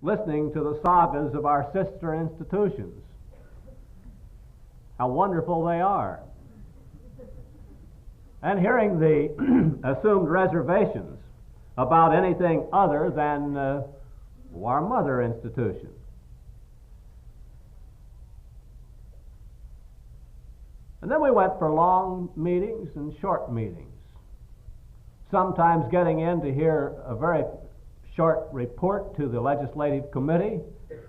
listening to the sagas of our sister institutions. How wonderful they are. And hearing the assumed reservations about anything other than our mother institution. And then we went for long meetings and short meetings, sometimes getting in to hear a very short report to the legislative committee,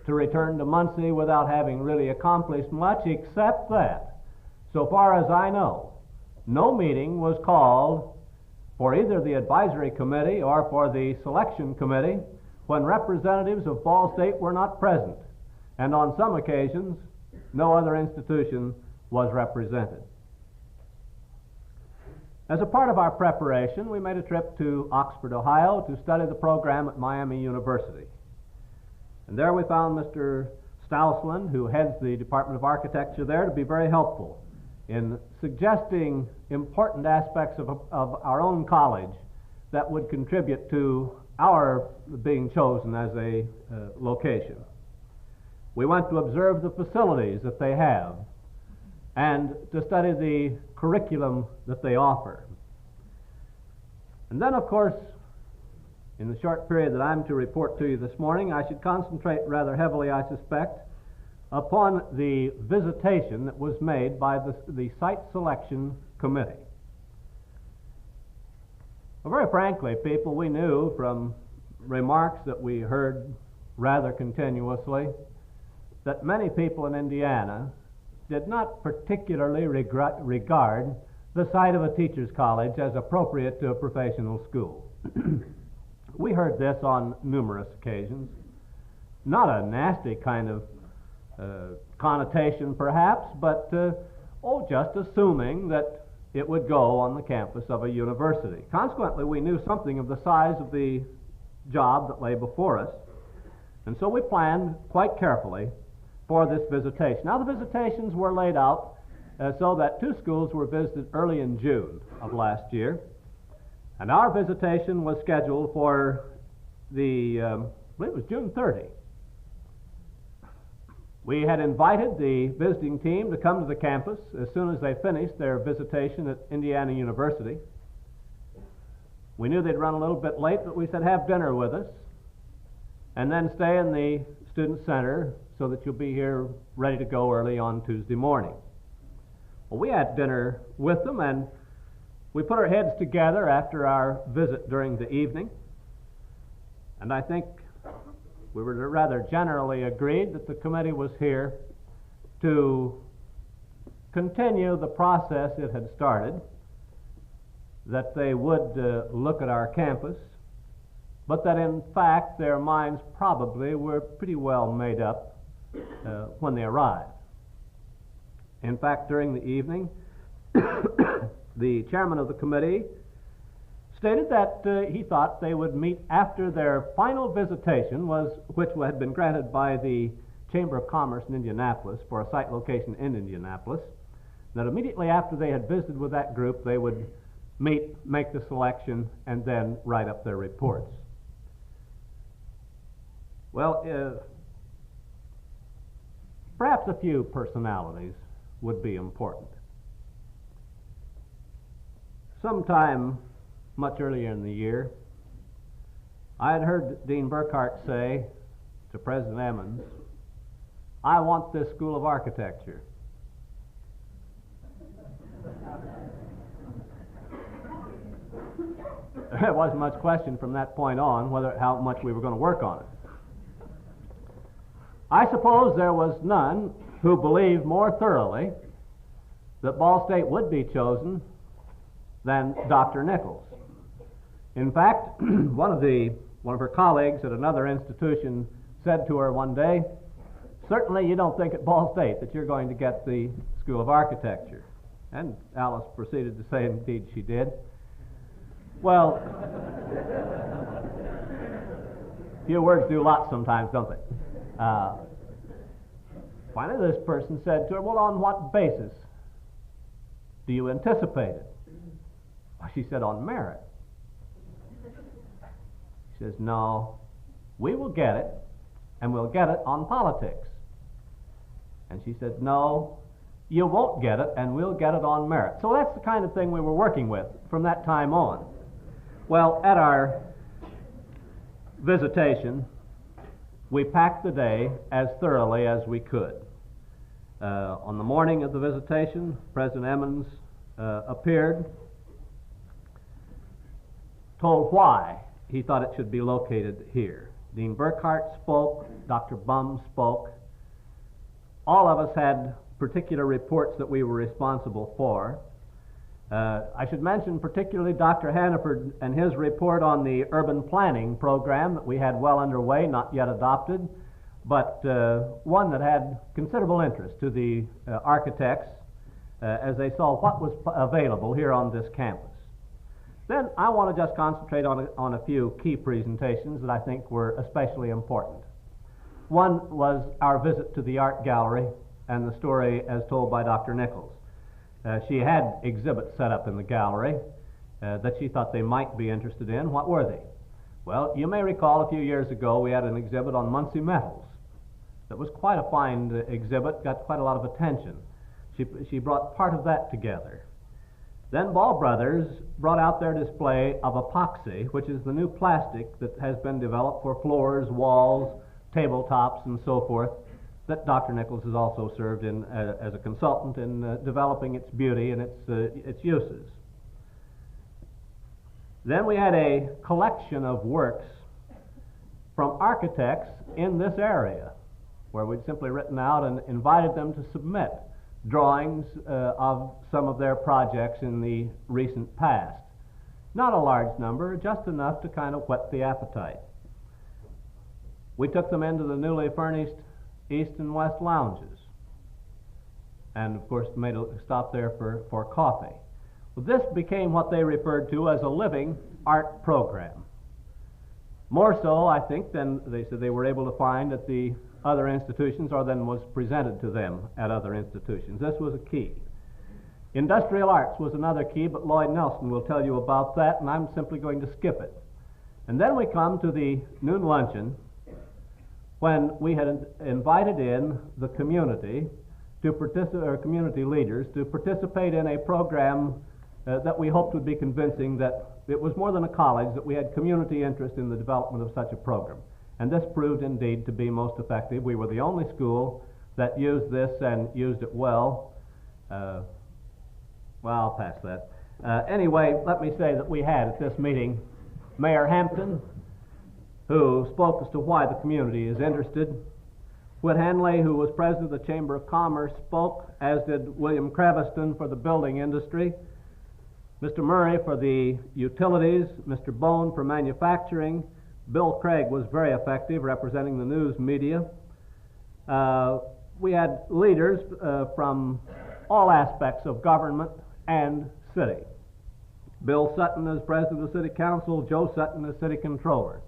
to return to Muncie without having really accomplished much, except that, so far as I know, no meeting was called for either the advisory committee or for the selection committee when representatives of Ball State were not present, and on some occasions no other institution was represented. As a part of our preparation, we made a trip to Oxford, Ohio to study the program at Miami University. And there we found Mr. Stousland, who heads the Department of Architecture there, to be very helpful in suggesting important aspects of our own college that would contribute to our being chosen as a location. We went to observe the facilities that they have and to study the curriculum that they offer. And then, of course, in the short period that I'm to report to you this morning, I should concentrate rather heavily, I suspect, upon the visitation that was made by the Site Selection Committee. Well, very frankly, people, we knew from remarks that we heard rather continuously that many people in Indiana did not particularly regard the site of a teacher's college as appropriate to a professional school. We heard this on numerous occasions. Not a nasty kind of connotation, perhaps, but just assuming that it would go on the campus of a university. Consequently, we knew something of the size of the job that lay before us, and so we planned quite carefully for this visitation. Now, the visitations were laid out so that two schools were visited early in June of last year, and our visitation was scheduled for I believe it was June 30. We had invited the visiting team to come to the campus as soon as they finished their visitation at Indiana University. We knew they'd run a little bit late, but we said, have dinner with us, and then stay in the Student Center so that you'll be here ready to go early on Tuesday morning. Well, we had dinner with them, and we put our heads together after our visit during the evening, and I think we were rather generally agreed that the committee was here to continue the process it had started, that they would look at our campus, but that in fact their minds probably were pretty well made up when they arrived. In fact, during the evening, the chairman of the committee stated that he thought they would meet after their final visitation, which had been granted by the Chamber of Commerce in Indianapolis for a site location in Indianapolis, that immediately after they had visited with that group, they would meet, make the selection, and then write up their reports. Well, perhaps a few personalities would be important. Sometime much earlier in the year, I had heard Dean Burkhardt say to President Emmons, "I want this School of Architecture." There wasn't much question from that point on how much we were going to work on it. I suppose there was none who believed more thoroughly that Ball State would be chosen than Dr. Nichols. In fact, one of her colleagues at another institution said to her one day, "Certainly you don't think at Ball State that you're going to get the School of Architecture." And Alice proceeded to say, indeed she did. Well, few words do lots sometimes, don't they? Finally, this person said to her, "Well, on what basis do you anticipate it?" Well, she said, "On merit." She says, "No, we will get it and we'll get it on politics. And she said, no, you won't get it, and we'll get it on merit. So that's the kind of thing we were working with from that time on. Well, at our visitation, we packed the day as thoroughly as we could. On the morning of the visitation, President Emmons appeared, told why he thought it should be located here. Dean Burkhardt spoke, Dr. Bumb spoke. All of us had particular reports that we were responsible for. I should mention particularly Dr. Hannaford and his report on the urban planning program that we had well underway, not yet adopted, but one that had considerable interest to the architects as they saw what was available here on this campus. Then I want to just concentrate on a few key presentations that I think were especially important. One was our visit to the art gallery and the story as told by Dr. Nichols. She had exhibits set up in the gallery that she thought they might be interested in. What were they? Well, you may recall a few years ago we had an exhibit on Muncie metals. That was quite a fine exhibit, got quite a lot of attention. She brought part of that together. Then Ball Brothers brought out their display of epoxy, which is the new plastic that has been developed for floors, walls, tabletops, and so forth, that Dr. Nichols has also served in as a consultant in developing its beauty and its uses. Then we had a collection of works from architects in this area, where we'd simply written out and invited them to submit drawings of some of their projects in the recent past. Not a large number, just enough to kind of whet the appetite. We took them into the newly furnished East and West lounges, and of course made a stop there for coffee. Well, this became what they referred to as a living art program. More so, I think, than they said they were able to find at the other institutions or than was presented to them at other institutions. This was a key. Industrial arts was another key, but Lloyd Nelson will tell you about that, and I'm simply going to skip it. And then we come to the noon luncheon, when we had invited in the community to participate, community leaders, to participate in a program that we hoped would be convincing that it was more than a college, that we had community interest in the development of such a program. And this proved indeed to be most effective. We were the only school that used this and used it well. Well, I'll pass that. Anyway, let me say that we had at this meeting Mayor Hampton, who spoke as to why the community is interested. Whit Hanley, who was president of the Chamber of Commerce, spoke, as did William Creviston for the building industry, Mr. Murray for the utilities, Mr. Bone for manufacturing. Bill Craig was very effective representing the news media. We had leaders from all aspects of government and city. Bill Sutton as president of the city council, Joe Sutton as city controller.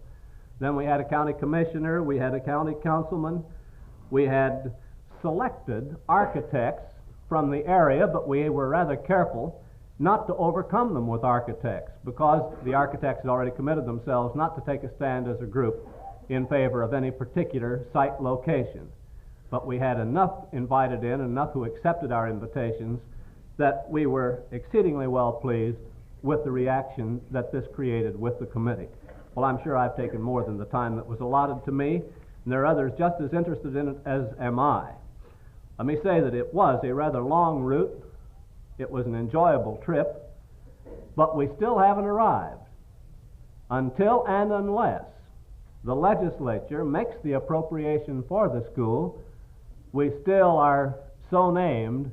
Then we had a county commissioner, we had a county councilman, we had selected architects from the area, but we were rather careful not to overcome them with architects, because the architects had already committed themselves not to take a stand as a group in favor of any particular site location. But we had enough invited in, enough who accepted our invitations, that we were exceedingly well pleased with the reaction that this created with the committee. Well, I'm sure I've taken more than the time that was allotted to me, and there are others just as interested in it as am I. Let me say that it was a rather long route. It was an enjoyable trip, but we still haven't arrived until and unless the legislature makes the appropriation for the school. We still are so named,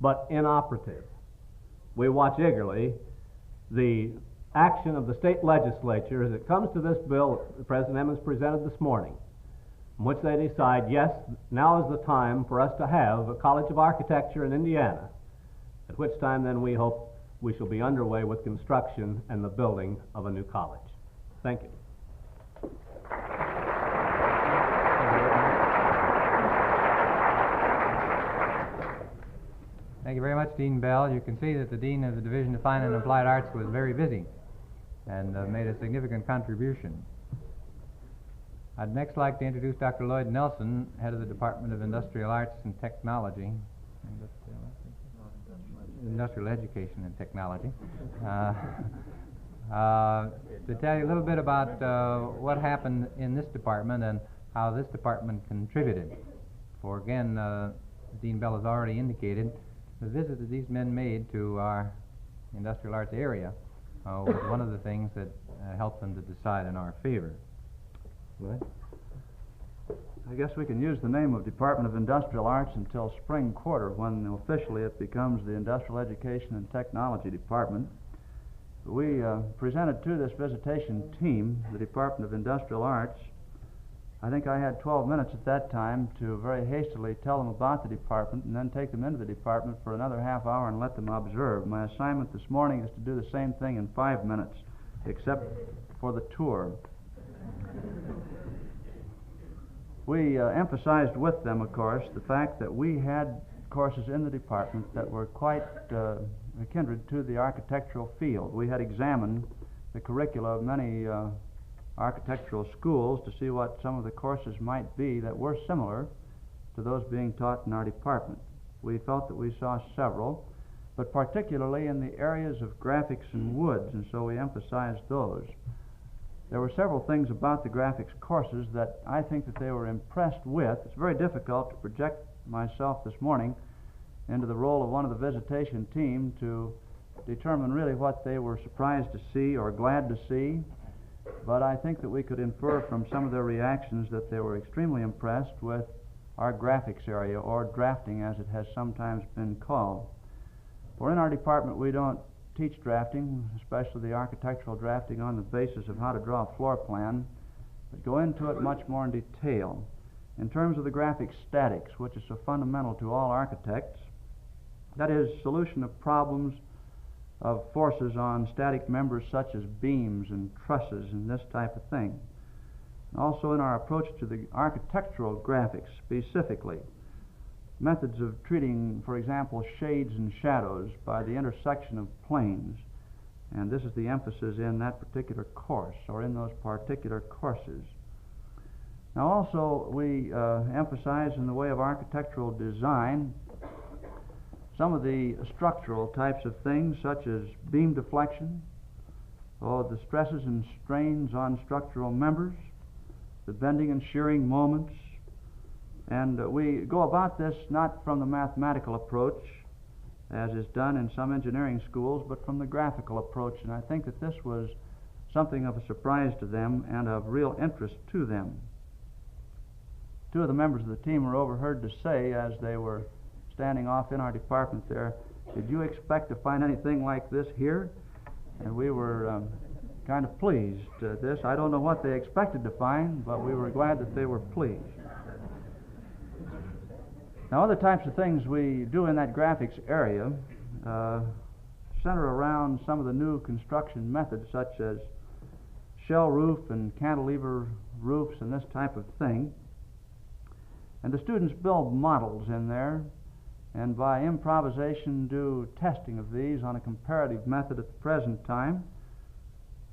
but inoperative. We watch eagerly the action of the state legislature as it comes to this bill that President Emmons presented this morning, in which they decide, yes, now is the time for us to have a College of Architecture in Indiana, at which time then we hope we shall be underway with construction and the building of a new college. Thank you. Thank you very much, Dean Bell. You can see that the Dean of the Division of Fine and Applied Arts was very busy and made a significant contribution. I'd next like to introduce Dr. Lloyd Nelson, head of the Department of Industrial Arts and Technology. Industrial Education and Technology. To tell you a little bit about what happened in this department and how this department contributed. For again, Dean Bell has already indicated the visit that these men made to our industrial arts area was one of the things that helped them to decide in our favor. Lloyd? I guess we can use the name of Department of Industrial Arts until spring quarter, when officially it becomes the Industrial Education and Technology Department. We presented to this visitation team, the Department of Industrial Arts. I think I had 12 minutes at that time to very hastily tell them about the department and then take them into the department for another half hour and let them observe. My assignment this morning is to do the same thing in 5 minutes, except for the tour. We emphasized with them, of course, the fact that we had courses in the department that were quite kindred to the architectural field. We had examined the curricula of many architectural schools to see what some of the courses might be that were similar to those being taught in our department. We felt that we saw several, but particularly in the areas of graphics and woods, and so we emphasized those. There were several things about the graphics courses that I think that they were impressed with. It's very difficult to project myself this morning into the role of one of the visitation team to determine really what they were surprised to see or glad to see, but I think that we could infer from some of their reactions that they were extremely impressed with our graphics area, or drafting as it has sometimes been called. For in our department we don't teach drafting, especially the architectural drafting on the basis of how to draw a floor plan, but go into it much more in detail. In terms of the graphic statics, which is so fundamental to all architects, that is, solution of problems of forces on static members such as beams and trusses and this type of thing. Also in our approach to the architectural graphics specifically, methods of treating, for example, shades and shadows by the intersection of planes, and this is the emphasis in that particular course, or in those particular courses. Now also we emphasize in the way of architectural design some of the structural types of things, such as beam deflection, or the stresses and strains on structural members, the bending and shearing moments. And we go about this not from the mathematical approach, as is done in some engineering schools, but from the graphical approach. And I think that this was something of a surprise to them and of real interest to them. Two of the members of the team were overheard to say, as they were standing off in our department there, "Did you expect to find anything like this here?" And we were kind of pleased at this. I don't know what they expected to find, but we were glad that they were pleased. Now, other types of things we do in that graphics area center around some of the new construction methods, such as shell roof and cantilever roofs and this type of thing. And the students build models in there, and by improvisation do testing of these on a comparative method at the present time.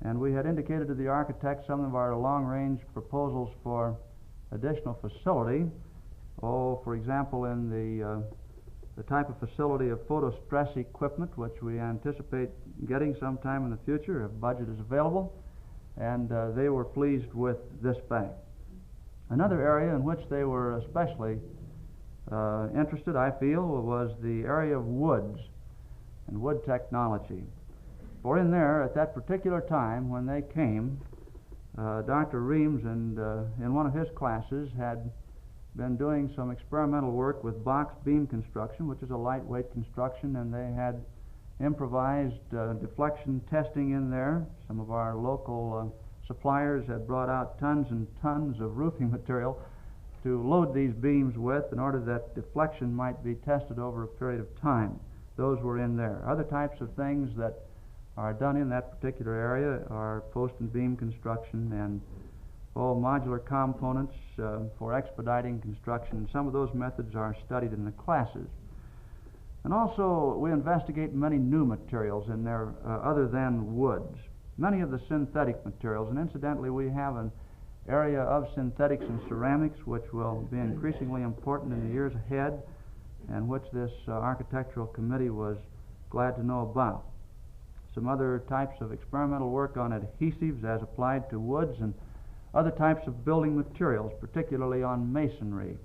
And we had indicated to the architect some of our long-range proposals for additional facility. For example, in the type of facility of photo stress equipment, which we anticipate getting sometime in the future if budget is available, and they were pleased with this fact. Another area in which they were especially interested, I feel, was the area of woods and wood technology. For in there, at that particular time when they came, Dr. Reams and in one of his classes had been doing some experimental work with box beam construction, which is a lightweight construction, and they had improvised deflection testing in there. Some of our local suppliers had brought out tons and tons of roofing material to load these beams with in order that deflection might be tested over a period of time. Those were in there. Other types of things that are done in that particular area are post and beam construction and modular components for expediting construction. Some of those methods are studied in the classes. And also we investigate many new materials in there other than woods. Many of the synthetic materials, and incidentally we have an area of synthetics and ceramics, which will be increasingly important in the years ahead, and which this architectural committee was glad to know about. Some other types of experimental work on adhesives as applied to woods and other types of building materials, particularly on masonry.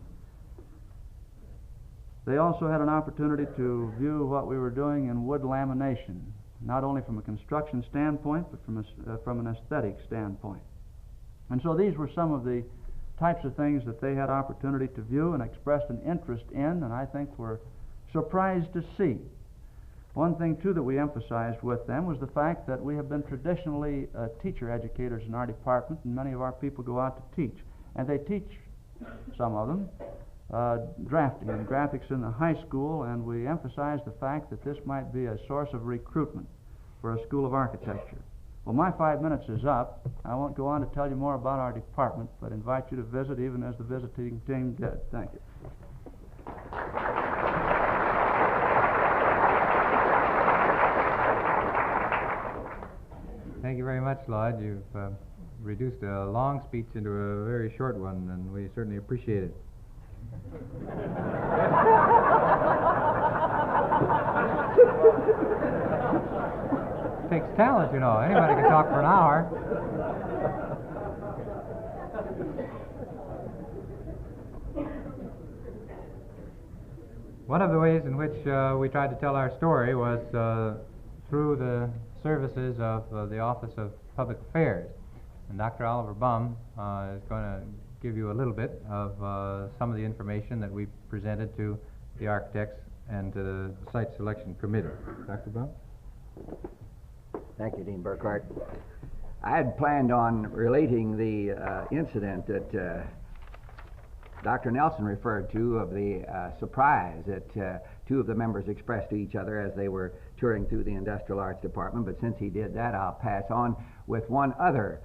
They also had an opportunity to view what we were doing in wood lamination, not only from a construction standpoint, but from an aesthetic standpoint. And so these were some of the types of things that they had opportunity to view and expressed an interest in, and I think were surprised to see. One thing, too, that we emphasized with them was the fact that we have been traditionally teacher educators in our department, and many of our people go out to teach. And they teach, some of them, drafting and graphics in the high school, and we emphasized the fact that this might be a source of recruitment for a school of architecture. Well, my 5 minutes is up. I won't go on to tell you more about our department, but invite you to visit even as the visiting team did. Thank you. Thank you very much, Lloyd. You've reduced a long speech into a very short one, and we certainly appreciate it. Takes talent, you know. Anybody can talk for an hour. One of the ways in which we tried to tell our story was through the services of the Office of Public Affairs. And Dr. Oliver Bumb is going to give you a little bit of some of the information that we presented to the architects and to the Site Selection Committee. Dr. Bumb? Thank you, Dean Burkhardt. I had planned on relating the incident that Dr. Nelson referred to of the surprise that two of the members expressed to each other as they were touring through the Industrial Arts Department, but since he did that, I'll pass on with one other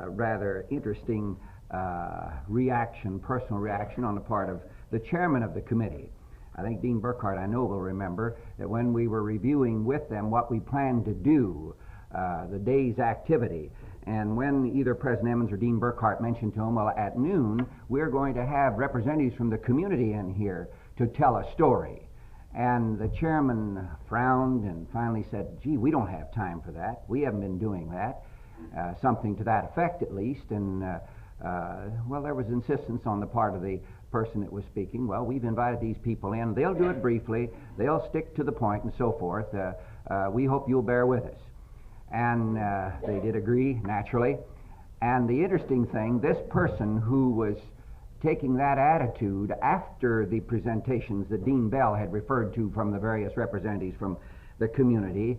rather interesting personal reaction on the part of the chairman of the committee. I think Dean Burkhardt, I know, will remember that when we were reviewing with them what we planned to do, the day's activity, and when either President Emmons or Dean Burkhardt mentioned to him, well, at noon, we're going to have representatives from the community in here to tell a story. And the chairman frowned and finally said, gee, we don't have time for that. We haven't been doing that. Something to that effect, at least. And, well, there was insistence on the part of the person that was speaking. Well, we've invited these people in. They'll do it briefly. They'll stick to the point and so forth. We hope you'll bear with us. And they did agree, naturally. And the interesting thing, this person who was taking that attitude after the presentations that Dean Bell had referred to from the various representatives from the community,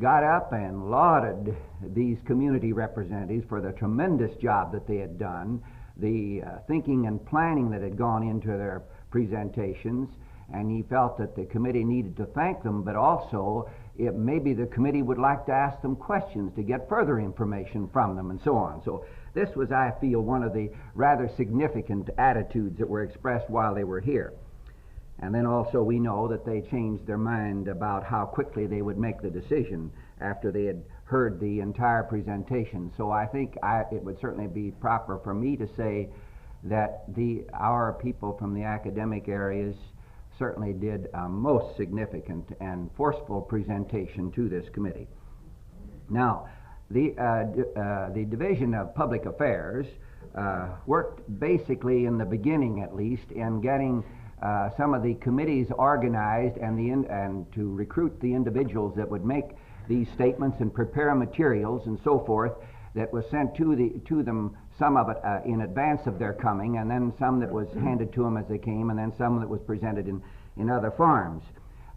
got up and lauded these community representatives for the tremendous job that they had done, the thinking and planning that had gone into their presentations, and he felt that the committee needed to thank them, but also maybe the committee would like to ask them questions to get further information from them and so on. So this was, I feel, one of the rather significant attitudes that were expressed while they were here. And then also we know that they changed their mind about how quickly they would make the decision after they had heard the entire presentation. So I think it would certainly be proper for me to say that our people from the academic areas certainly did a most significant and forceful presentation to this committee. Now, the Division of Public Affairs worked basically in the beginning, at least, in getting some of the committees organized and to recruit the individuals that would make these statements and prepare materials and so forth that was sent to them, some of it in advance of their coming, and then some that was handed to them as they came, and then some that was presented in other forms.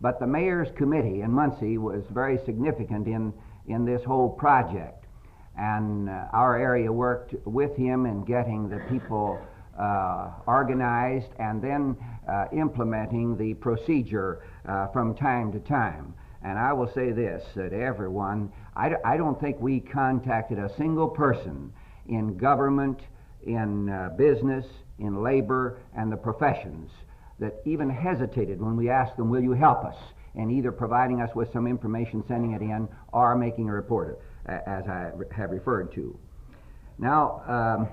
But the mayor's committee in Muncie was very significant in this whole project, and our area worked with him in getting the people organized and then implementing the procedure from time to time. And I will say this, that everyone, I don't think we contacted a single person in government, in business, in labor, and the professions that even hesitated when we asked them, will you help us, in either providing us with some information, sending it in, or making a report, as I have referred to. Now,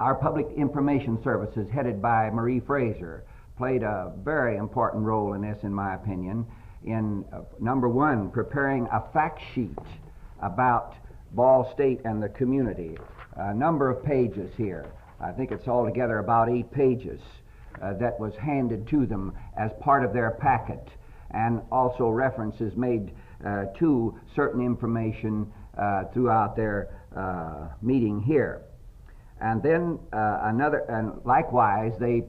Our public information services, headed by Marie Fraser, played a very important role in this, in my opinion, in number one, preparing a fact sheet about Ball State and the community. A number of pages here. I think it's altogether about 8 pages that was handed to them as part of their packet, and also references made to certain information throughout their meeting here. And then and likewise, they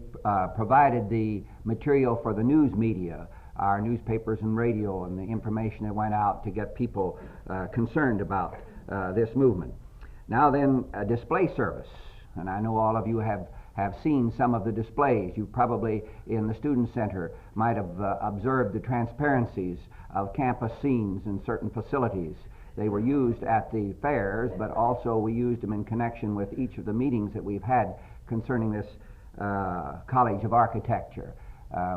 provided the material for the news media, our newspapers and radio, and the information that went out to get people concerned about this movement. Now then, a display service, and I know all of you have seen some of the displays. You probably, in the Student Center, might have observed the transparencies of campus scenes in certain facilities. They were used at the fairs, but also we used them in connection with each of the meetings that we've had concerning this College of Architecture.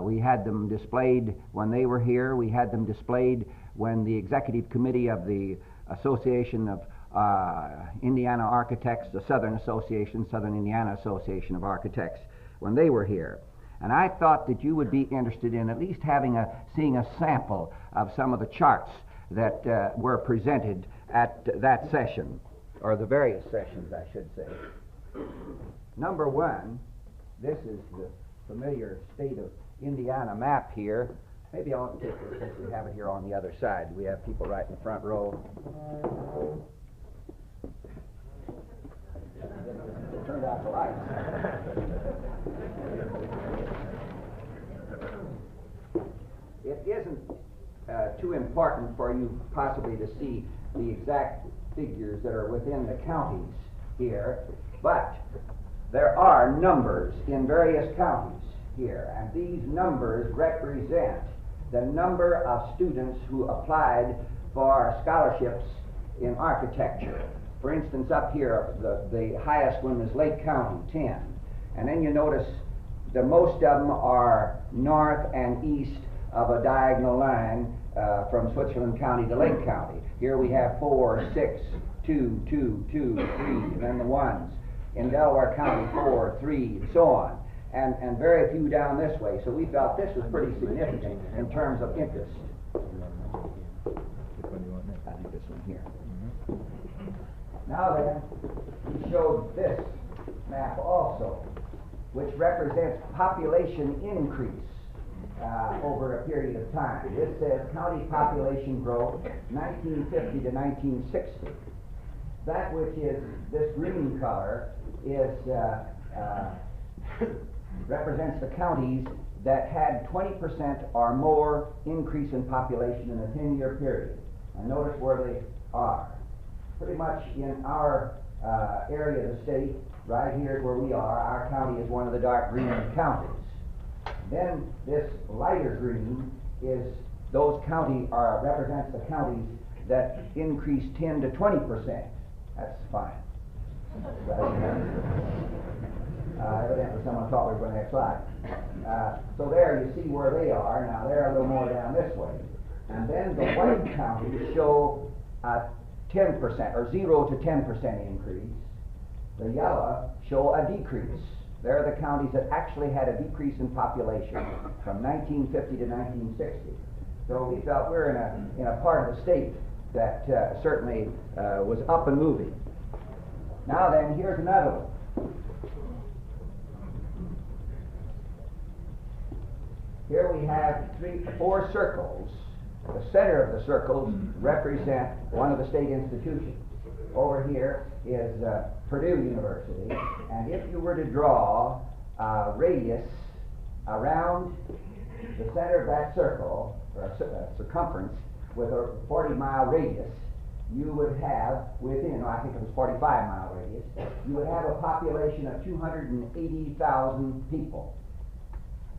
We had them displayed when they were here. We had them displayed when the Executive Committee of the Association of Indiana Architects, the Southern Indiana Association of Architects, when they were here. And I thought that you would be interested in at least seeing a sample of some of the charts that were presented at that session, or the various sessions, I should say. Number one, this is the familiar state of Indiana map here. Maybe I'll take this since we have it here on the other side. We have people right in the front row. Turned out the lights. It isn't too important for you possibly to see the exact figures that are within the counties here, but there are numbers in various counties here, and these numbers represent the number of students who applied for scholarships in architecture. For instance, up here, the highest one is Lake County, 10. And then you notice the most of them are north and east of a diagonal line from Switzerland County to Lake County. Here we have 4, 6, 2, 2, 2, 3, and then the ones. In Delaware County, 4, 3, and so on. And very few down this way. So we felt this was pretty significant in terms of interest. I think this one here. Now then, we showed this map also, which represents population increase over a period of time. This says county population growth 1950 to 1960. That which is this green color is represents the counties that had 20% or more increase in population in a 10-year period. And notice where they are. Pretty much in our area of the state, right here is where we are. Our county is one of the dark green counties. Then this lighter green is those represents the counties that increase 10 to 20%. That's fine. Evidently someone thought we were going to next slide. So there you see where they are. Now they're a little more down this way. And then the white counties show a 10% or 0 to 10% increase. The yellow show a decrease. They're the counties that actually had a decrease in population from 1950 to 1960. So we felt we're in a part of the state that certainly was up and moving. Now then, here's another one. Here we have 4 circles. The center of the circles represent one of the state institutions. Over here is Purdue University, and if you were to draw a radius around the center of that circle, or a circumference, with a 40-mile radius, you would have within, I think it was 45-mile radius, you would have a population of 280,000 people.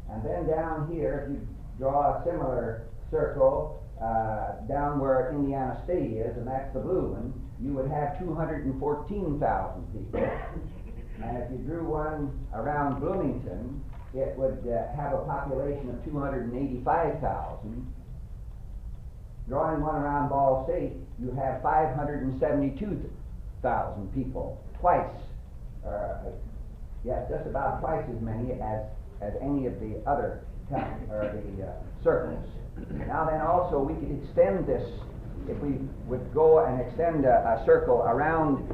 And then down here, if you draw a similar circle down where Indiana State is, and that's the blue one, you would have 214,000 people. And if you drew one around Bloomington, it would have a population of 285,000. Drawing one around Ball State, you have 572,000 people, twice Yes, just about twice as many as any of the other towns, or the circles. Now then also we could extend this, if we would go and extend a circle around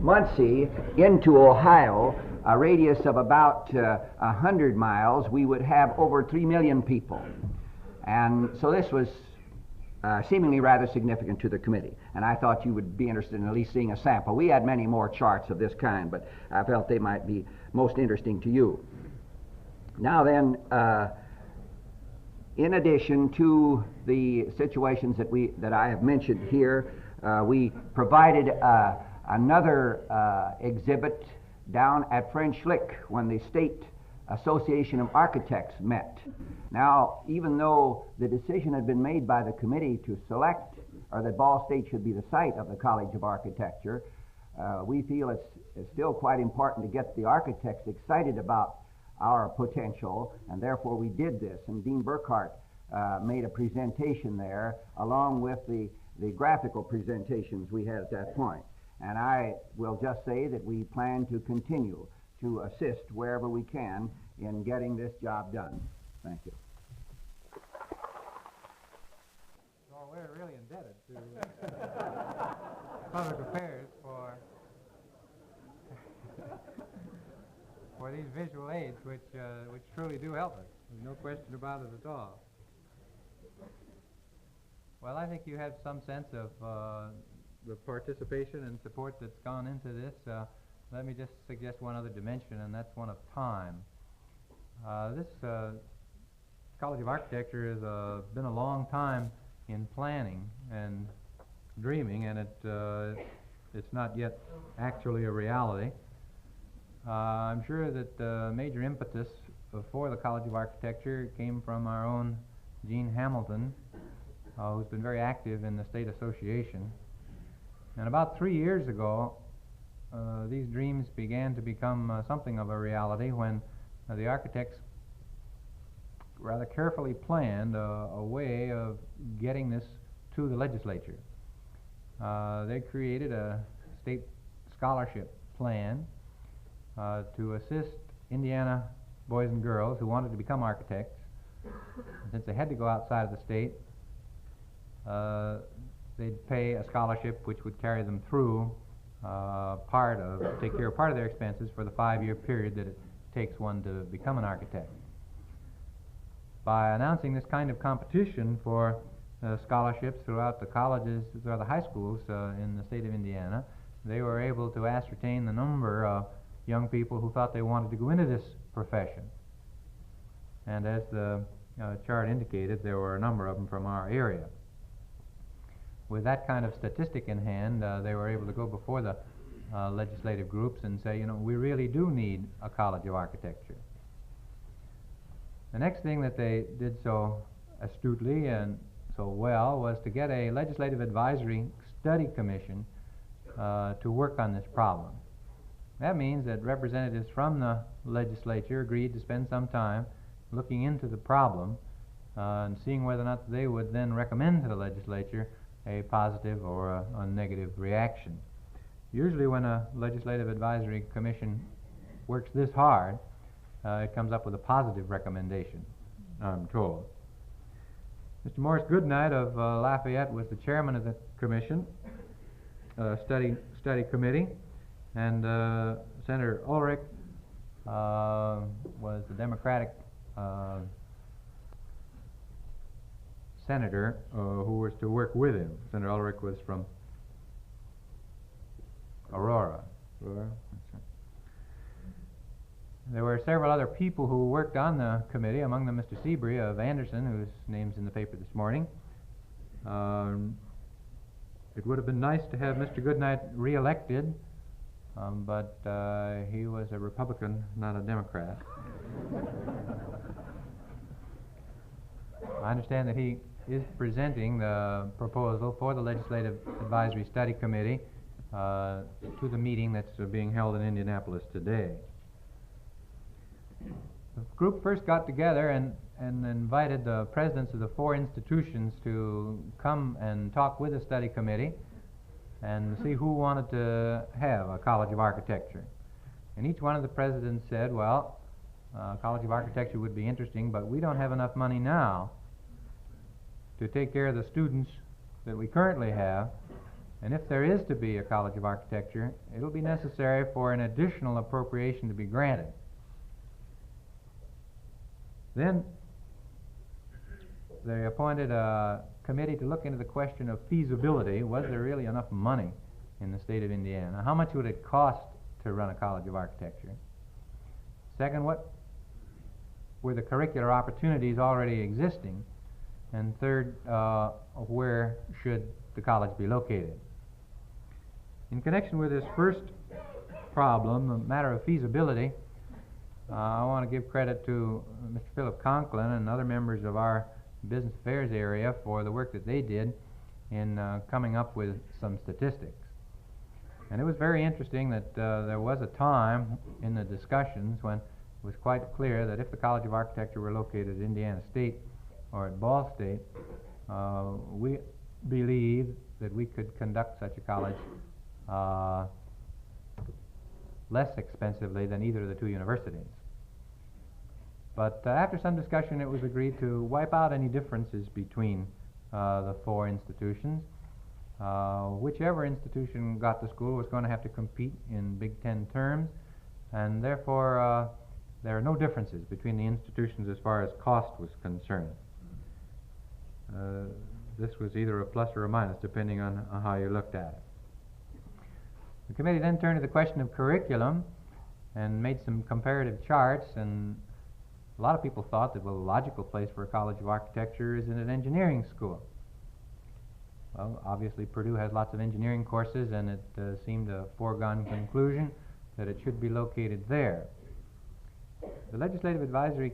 Muncie into Ohio, a radius of about 100 miles, we would have over 3 million people. And so this was seemingly rather significant to the committee, and I thought you would be interested in at least seeing a sample. We had many more charts of this kind, but I felt they might be most interesting to you. Now then, in addition to the situations that I have mentioned here, we provided another exhibit down at French Lick when the State Association of Architects met. Now, even though the decision had been made by the committee to select, or that Ball State should be the site of the College of Architecture, we feel it's still quite important to get the architects excited about our potential, and therefore we did this. And Dean Burkhardt made a presentation there, along with the graphical presentations we had at that point. And I will just say that we plan to continue to assist wherever we can in getting this job done. Thank you. Well, we're really indebted to Public Affairs for these visual aids, which truly do help us. There's no question about it at all. Well, I think you have some sense of the participation and support that's gone into this. Let me just suggest one other dimension, and that's one of time. This College of Architecture has been a long time in planning and dreaming, and it's not yet actually a reality. I'm sure that the major impetus for the College of Architecture came from our own Gene Hamilton, who's been very active in the State Association. And about 3 years ago, these dreams began to become something of a reality when the architects rather carefully planned a way of getting this to the legislature. They created a state scholarship plan to assist Indiana boys and girls who wanted to become architects. And since they had to go outside of the state, they'd pay a scholarship which would carry them through take care of part of their expenses for the 5-year period that it takes one to become an architect. By announcing this kind of competition for scholarships throughout the colleges, throughout the high schools in the state of Indiana, they were able to ascertain the number of young people who thought they wanted to go into this profession. And as the chart indicated, there were a number of them from our area. With that kind of statistic in hand, they were able to go before the legislative groups and say, you know, we really do need a College of Architecture. The next thing that they did so astutely and so well was to get a legislative advisory study commission to work on this problem. That means that representatives from the legislature agreed to spend some time looking into the problem and seeing whether or not they would then recommend to the legislature a positive or a negative reaction. Usually when a legislative advisory commission works this hard, it comes up with a positive recommendation, I'm told. Mr. Morris Goodnight of Lafayette was the chairman of the commission, study committee, and Senator Ulrich was the Democratic senator who was to work with him. Senator Ulrich was from Aurora. There were several other people who worked on the committee, among them Mr. Seabury of Anderson, whose name's in the paper this morning. It would have been nice to have Mr. Goodnight re-elected, but he was a Republican, not a Democrat. I understand that he is presenting the proposal for the Legislative Advisory Study Committee to the meeting that's being held in Indianapolis today. The group first got together and invited the presidents of the 4 institutions to come and talk with the study committee and see who wanted to have a College of Architecture. And each one of the presidents said, well, College of Architecture would be interesting, but we don't have enough money now to take care of the students that we currently have. And if there is to be a College of Architecture, it'll be necessary for an additional appropriation to be granted. Then they appointed a committee to look into the question of feasibility. Was there really enough money in the state of Indiana? How much would it cost to run a College of Architecture? Second, what were the curricular opportunities already existing? And third, where should the college be located? In connection with this first problem, the matter of feasibility, I want to give credit to Mr. Philip Conklin and other members of our business affairs area for the work that they did in coming up with some statistics. And it was very interesting that there was a time in the discussions when it was quite clear that if the College of Architecture were located at Indiana State or at Ball State, we believed that we could conduct such a college less expensively than either of the two universities. But after some discussion, it was agreed to wipe out any differences between the four institutions. Whichever institution got the school was going to have to compete in Big Ten terms, and therefore there are no differences between the institutions as far as cost was concerned. This was either a plus or a minus, depending on how you looked at it. The committee then turned to the question of curriculum and made some comparative charts, and a lot of people thought that, well, the logical place for a College of Architecture is in an engineering school. Well, obviously Purdue has lots of engineering courses, and it seemed a foregone conclusion that it should be located there. The Legislative Advisory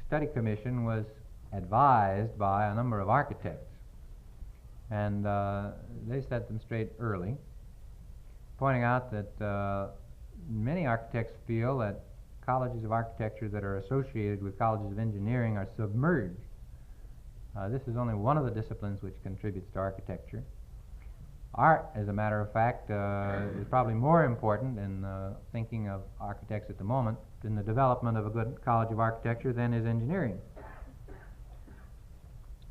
Study Commission was advised by a number of architects, and they set them straight early, pointing out that many architects feel that colleges of architecture that are associated with colleges of engineering are submerged. This is only one of the disciplines which contributes to architecture. Art, as a matter of fact, is probably more important in thinking of architects at the moment in the development of a good College of Architecture than is engineering.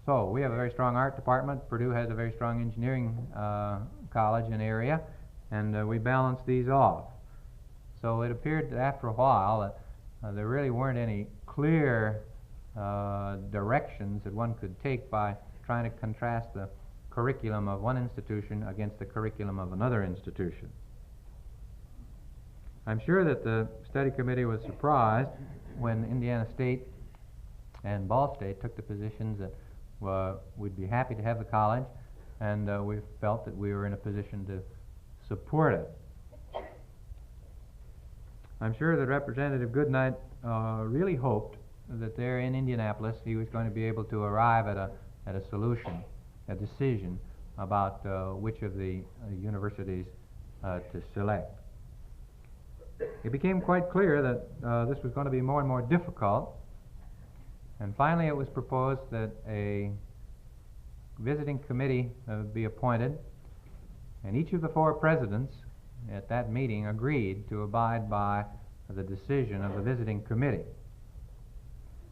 So we have a very strong art department. Purdue has a very strong engineering college and area, and we balance these off. So it appeared that after a while that there really weren't any clear directions that one could take by trying to contrast the curriculum of one institution against the curriculum of another institution. I'm sure that the study committee was surprised when Indiana State and Ball State took the positions that we'd be happy to have the college, and we felt that we were in a position to support it. I'm sure that Representative Goodnight really hoped that there in Indianapolis he was going to be able to arrive at a solution, a decision about which of the universities to select. It became quite clear that this was going to be more and more difficult, and finally it was proposed that a visiting committee be appointed, and each of the four presidents at that meeting agreed to abide by the decision of the visiting committee.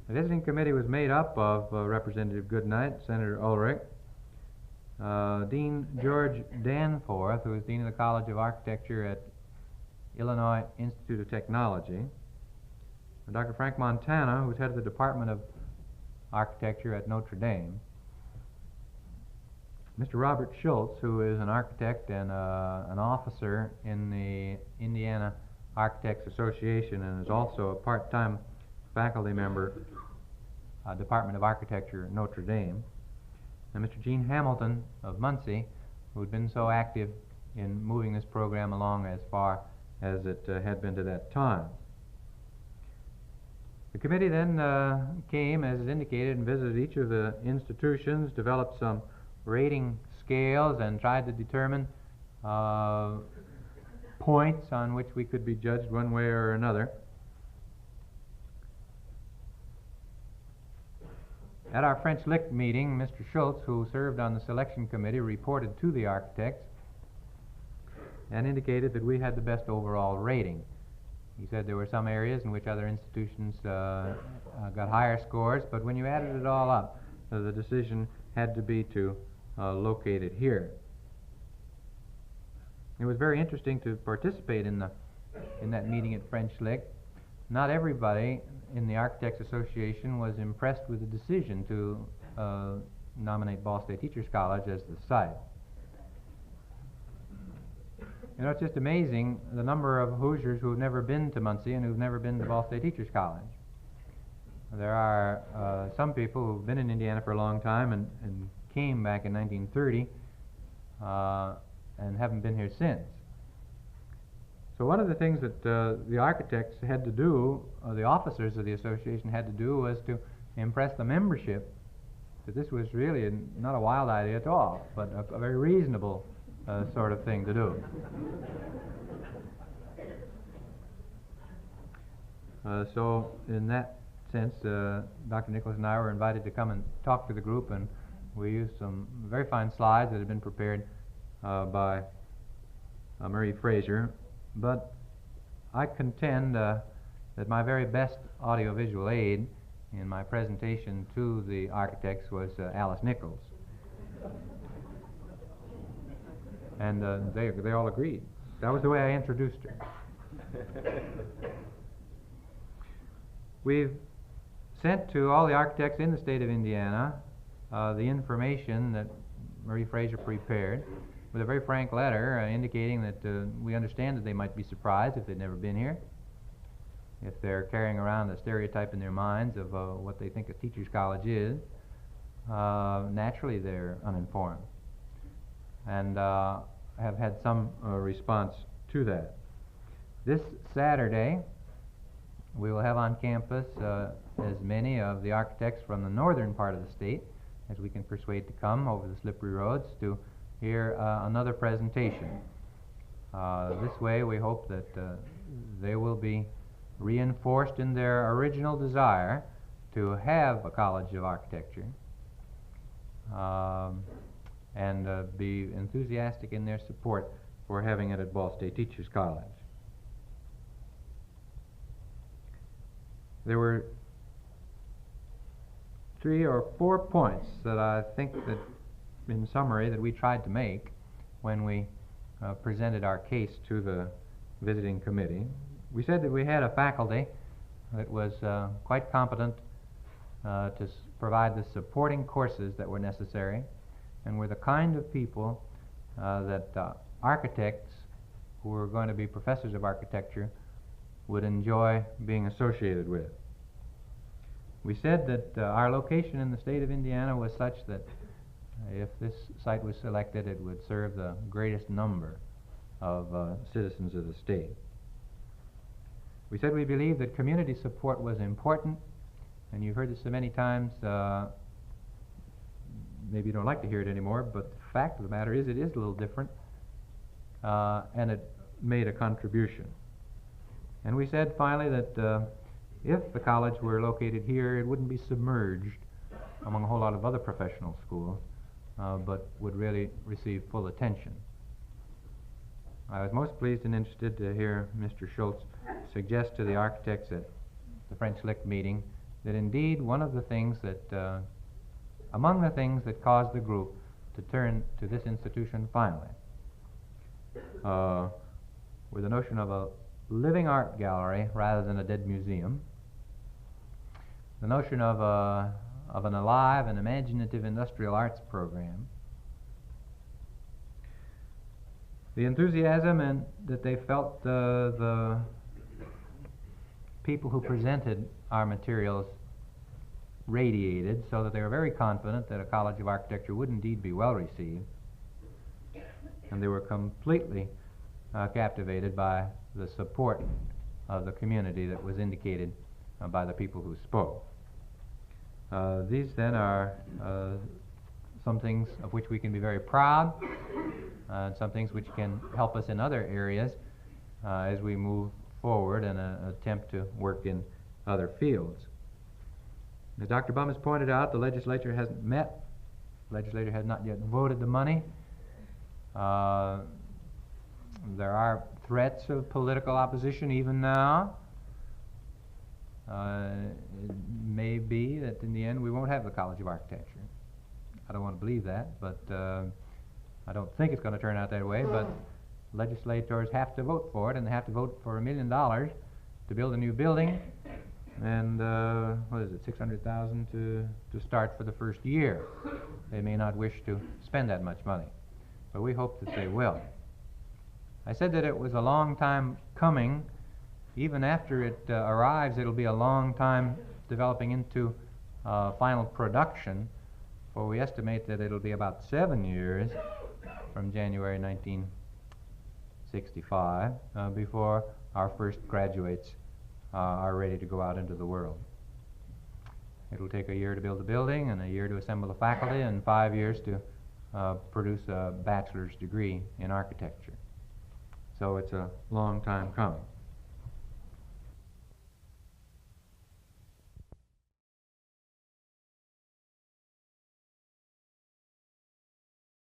The visiting committee was made up of Representative Goodnight, Senator Ulrich, Dean George Danforth, who is Dean of the College of Architecture at Illinois Institute of Technology, and Dr. Frank Montana, who is head of the Department of Architecture at Notre Dame, Mr. Robert Schultz, who is an architect and an officer in the Indiana Architects Association and is also a part-time faculty member, Department of Architecture at Notre Dame, and Mr. Gene Hamilton of Muncie, who had been so active in moving this program along as far as it had been to that time. The committee then came, as is indicated, and visited each of the institutions, developed some rating scales, and tried to determine points on which we could be judged one way or another. At our French Lick meeting, Mr. Schultz, who served on the selection committee, reported to the architects and indicated that we had the best overall rating. He said there were some areas in which other institutions got higher scores, but when you added it all up, the decision had to be to locate it here. It was very interesting to participate in that meeting at French Lick. Not everybody in the Architects Association was impressed with the decision to nominate Ball State Teachers College as the site. You know, it's just amazing the number of Hoosiers who have never been to Muncie and who've never been to Ball State Teachers College. There are some people who've been in Indiana for a long time and came back in 1930 and haven't been here since. So one of the things that the architects had to do, or the officers of the association had to do, was to impress the membership that this was really not a wild idea at all, but a very reasonable sort of thing to do. So in that sense, Dr. Nicholas and I were invited to come and talk to the group, and we used some very fine slides that had been prepared by Marie Fraser. But I contend that my very best audiovisual aid in my presentation to the architects was Alice Nichols. And they all agreed. That was the way I introduced her. We've sent to all the architects in the state of Indiana the information that Marie Fraser prepared with a very frank letter indicating that we understand that they might be surprised if they'd never been here, if they're carrying around a stereotype in their minds of what they think a teacher's college is. Naturally, they're uninformed, and have had some response to that. This Saturday, we will have on campus as many of the architects from the northern part of the state as we can persuade to come over the slippery roads to hear another presentation. This way, we hope that they will be reinforced in their original desire to have a College of Architecture and be enthusiastic in their support for having it at Ball State Teachers College. There were 3 or 4 points that I think that, in summary, that we tried to make when we presented our case to the visiting committee. We said that we had a faculty that was quite competent to provide the supporting courses that were necessary, and were the kind of people that architects who were going to be professors of architecture would enjoy being associated with. We said that our location in the state of Indiana was such that if this site was selected, it would serve the greatest number of citizens of the state. We said we believed that community support was important, and you've heard this so many times, maybe you don't like to hear it anymore, but the fact of the matter is it is a little different, and it made a contribution. And we said finally that if the college were located here, it wouldn't be submerged among a whole lot of other professional schools, but would really receive full attention. I was most pleased and interested to hear Mr. Schultz suggest to the architects at the French Lick meeting that indeed one of the things that, among the things that caused the group to turn to this institution finally, were the notion of a living art gallery rather than a dead museum, the notion of an alive and imaginative industrial arts program, the enthusiasm and that they felt the people who presented our materials radiated, so that they were very confident that a College of Architecture would indeed be well received, and they were completely captivated by the support of the community that was indicated by the people who spoke. These then are some things of which we can be very proud, and some things which can help us in other areas as we move forward and attempt to work in other fields. As Dr. Bumb has pointed out, the legislature hasn't met. The legislature has not yet voted the money. There are threats of political opposition even now. It may be that in the end we won't have the College of Architecture. I don't want to believe that, but I don't think it's going to turn out that way, but legislators have to vote for it, and they have to vote for $1 million to build a new building, and what is it, $600,000 to start for the first year. They may not wish to spend that much money, but we hope that they will. I said that it was a long time coming. Even after it arrives, it'll be a long time developing into final production, for we estimate that it'll be about 7 years from January 1965 before our first graduates are ready to go out into the world. It'll take a year to build the building, and a year to assemble the faculty, and 5 years to produce a bachelor's degree in architecture. So it's a long time coming.